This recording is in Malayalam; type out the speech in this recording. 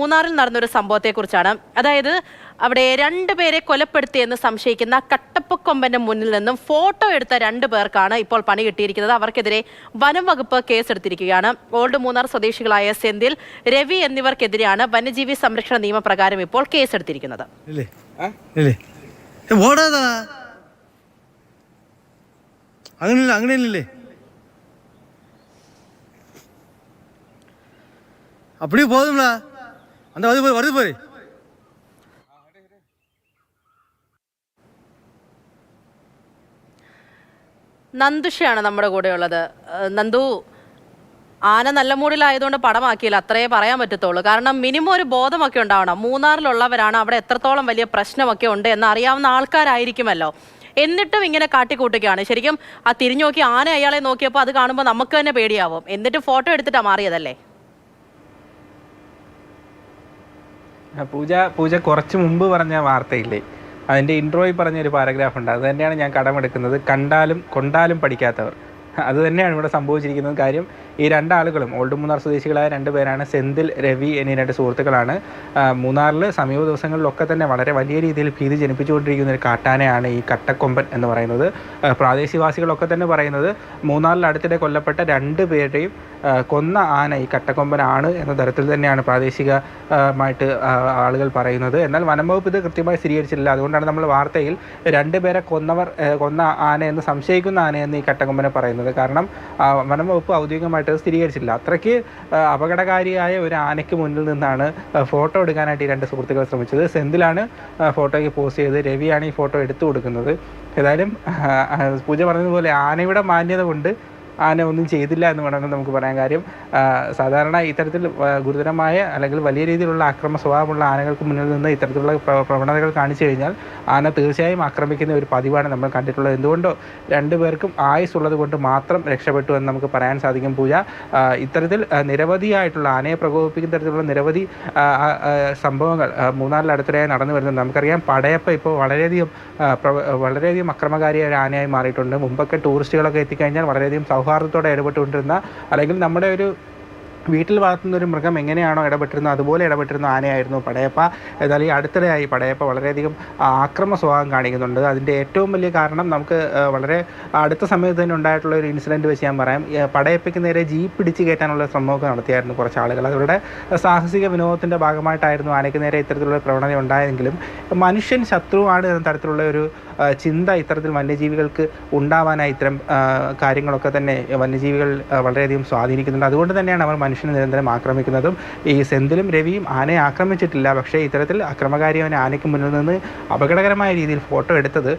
മൂന്നാറിൽ നടന്നൊരു സംഭവത്തെക്കുറിച്ചാണ്. അതായത് അവിടെ രണ്ടുപേരെ കൊലപ്പെടുത്തിയെന്ന് സംശയിക്കുന്ന കട്ടപ്പക്കൊമ്പന്റെ മുന്നിൽ നിന്നും ഫോട്ടോ എടുത്ത 2 പേർക്കാണ് ഇപ്പോൾ പണി കിട്ടിയിരിക്കുന്നത്. അവർക്കെതിരെ വനം വകുപ്പ് കേസെടുത്തിരിക്കുകയാണ്. ഓൾഡ് മൂന്നാർ സ്വദേശികളായ സെന്തിൽ, രവി എന്നിവർക്കെതിരെയാണ് വന്യജീവി സംരക്ഷണ നിയമപ്രകാരം ഇപ്പോൾ കേസെടുത്തിരിക്കുന്നത്. அப்படியே போதும்ல அந்த வருது பாரு. നന്ദുഷയാണ് നമ്മുടെ കൂടെ ഉള്ളത്. നന്ദു, ആന നല്ല മൂടിലായതുകൊണ്ട് പടമാക്കിയില്ല, അത്രേ പറയാൻ പറ്റത്തുള്ളൂ. കാരണം മിനിമം ഒരു ബോധമൊക്കെ ഉണ്ടാവണം. മൂന്നാറിലുള്ളവരാണ്, അവിടെ എത്രത്തോളം വലിയ പ്രശ്നമൊക്കെ ഉണ്ട് എന്ന് അറിയാവുന്ന ആൾക്കാരായിരിക്കുമല്ലോ. എന്നിട്ടും ഇങ്ങനെ കാട്ടിക്കൂട്ടുകയാണ്. ശരിക്കും ആ തിരിഞ്ഞു നോക്കി ആന അയാളെ നോക്കിയപ്പോൾ അത് കാണുമ്പോൾ നമുക്ക് തന്നെ പേടിയാവും. എന്നിട്ട് ഫോട്ടോ എടുത്തിട്ടാണ് മാറിയതല്ലേ? പൂജ കുറച്ച് മുമ്പ് പറഞ്ഞ വാർത്തയില്ലേ, അതിൻ്റെ ഇൻട്രോയിൽ പറഞ്ഞൊരു പാരഗ്രാഫ് ഉണ്ട്. അത് തന്നെയാണ് ഞാൻ കടമെടുക്കുന്നത്. കണ്ടാലും കൊണ്ടാലും പഠിക്കാത്തവർ, അത് തന്നെയാണ് ഇവിടെ സംഭവിച്ചിരിക്കുന്നത്. കാര്യം ഈ 2 ആളുകളും ഓൾഡ് മൂന്നാർ സ്വദേശികളായ 2 പേരാണ്. സെന്തിൽ, രവി എന്നീ 2 സുഹൃത്തുക്കളാണ്. മൂന്നാറിൽ സമീപ ദിവസങ്ങളിലൊക്കെ തന്നെ വളരെ വലിയ രീതിയിൽ ഭീതി ജനിപ്പിച്ചുകൊണ്ടിരിക്കുന്ന ഒരു കാട്ടാനയാണ് ഈ കട്ടക്കൊമ്പൻ എന്ന് പറയുന്നത്. പ്രാദേശികവാസികളൊക്കെ തന്നെ പറയുന്നത് മൂന്നാറിൽ അടുത്തിടെ കൊല്ലപ്പെട്ട 2 പേരുടെയും കൊന്ന ആന ഈ കട്ടക്കൊമ്പനാണ് എന്ന തരത്തിൽ തന്നെയാണ് പ്രാദേശികമായിട്ട് ആളുകൾ പറയുന്നത്. എന്നാൽ വനംവകുപ്പ് ഇത് കൃത്യമായി സ്ഥിരീകരിച്ചിട്ടില്ല. അതുകൊണ്ടാണ് നമ്മൾ വാർത്തയിൽ 2 പേരെ കൊന്ന ആന എന്ന് സംശയിക്കുന്ന ആനയെന്ന് ഈ കട്ടക്കൊമ്പനെ പറയുന്നത്. കാരണം വനംവകുപ്പ് ഔദ്യോഗികമായിട്ട് സ്ഥിരീകരിച്ചില്ല. അത്രയ്ക്ക് അപകടകാരിയായ ഒരു ആനയ്ക്ക് മുന്നിൽ നിന്നാണ് ഫോട്ടോ എടുക്കാനായിട്ട് ഈ 2 സുഹൃത്തുക്കൾ ശ്രമിച്ചത്. സെന്തിലാണ് ഫോട്ടോയ്ക്ക് പോസ്റ്റ് ചെയ്ത്, രവിയാണ് ഈ ഫോട്ടോ എടുത്തു കൊടുക്കുന്നത്. ഏതായാലും പൂജ പറഞ്ഞതുപോലെ ആനയുടെ മാന്യത കൊണ്ട് ആന ഒന്നും ചെയ്തില്ല എന്ന് വേണമെങ്കിൽ നമുക്ക് പറയാൻ. കാര്യം സാധാരണ ഇത്തരത്തിൽ ഗുരുതരമായ അല്ലെങ്കിൽ വലിയ രീതിയിലുള്ള ആക്രമണ സ്വഭാവമുള്ള ആനകൾക്ക് മുന്നിൽ നിന്ന് ഇത്തരത്തിലുള്ള പ്രവണതകൾ കാണിച്ചു കഴിഞ്ഞാൽ ആന തീർച്ചയായും ആക്രമിക്കുന്ന ഒരു പതിവാണ് നമ്മൾ കണ്ടിട്ടുള്ളത്. എന്തുകൊണ്ടോ 2 പേർക്കും ആയുസ് ഉള്ളത് കൊണ്ട് മാത്രം രക്ഷപ്പെട്ടു എന്ന് നമുക്ക് പറയാൻ സാധിക്കും. പൂജ, ഇത്തരത്തിൽ നിരവധിയായിട്ടുള്ള ആനയെ പ്രകോപിപ്പിക്കുന്ന തരത്തിലുള്ള നിരവധി സംഭവങ്ങൾ മൂന്നാറിൽ അടുത്തിടെയായി നടന്നു വരുന്നുണ്ട്. നമുക്കറിയാം, പടയപ്പ ഇപ്പോൾ വളരെയധികം അക്രമകാരിയായ ഒരു ആനയായി മാറിയിട്ടുണ്ട്. മുമ്പൊക്കെ ടൂറിസ്റ്റുകളൊക്കെ എത്തിക്കഴിഞ്ഞാൽ വളരെയധികം സൗഹാർദ്ദത്തോടെ ഇടപെട്ടുകൊണ്ടിരുന്ന, അല്ലെങ്കിൽ നമ്മുടെ ഒരു വീട്ടിൽ വളർത്തുന്ന ഒരു മൃഗം എങ്ങനെയാണോ ഇടപെട്ടിരുന്നത് അതുപോലെ ഇടപെട്ടിരുന്ന ആനയായിരുന്നു പടയപ്പ. എന്നാൽ ഈ അടുത്തിടെയായി പടയപ്പ വളരെയധികം ആക്രമ സ്വഭാവം കാണിക്കുന്നുണ്ട്. അതിൻ്റെ ഏറ്റവും വലിയ കാരണം നമുക്ക് വളരെ അടുത്ത സമയത്ത് തന്നെ ഉണ്ടായിട്ടുള്ള ഒരു ഇൻസിഡൻറ്റ് വെച്ച് ഞാൻ പറയാം. പടയപ്പയ്ക്ക് നേരെ ജീപ്പ് പിടിച്ച് കയറ്റാനുള്ള ശ്രമമൊക്കെ നടത്തിയായിരുന്നു കുറച്ച് ആളുകൾ. അവരുടെ സാഹസിക വിനോദത്തിൻ്റെ ഭാഗമായിട്ടായിരുന്നു ആനയ്ക്ക് നേരെ ഇത്തരത്തിലുള്ള പ്രവണത ഉണ്ടായെങ്കിലും മനുഷ്യൻ ശത്രുവാണ് എന്ന തരത്തിലുള്ള ഒരു ചിന്ത ഇത്തരത്തിൽ വന്യജീവികൾക്ക് ഉണ്ടാവാനായി ഇത്തരം കാര്യങ്ങളൊക്കെ തന്നെ വന്യജീവികൾ വളരെയധികം സ്വാധീനിക്കുന്നുണ്ട്. അതുകൊണ്ട് തന്നെയാണ് അവർ മനുഷ്യനെ നിരന്തരം ആക്രമിക്കുന്നതും. ഈ സെന്തിലും രവിയും ആനയെ ആക്രമിച്ചിട്ടില്ല, പക്ഷേ ഇത്തരത്തിൽ അക്രമകാരിയവനെ ആനയ്ക്ക് മുന്നിൽ നിന്ന് അപകടകരമായ രീതിയിൽ ഫോട്ടോ എടുത്തത്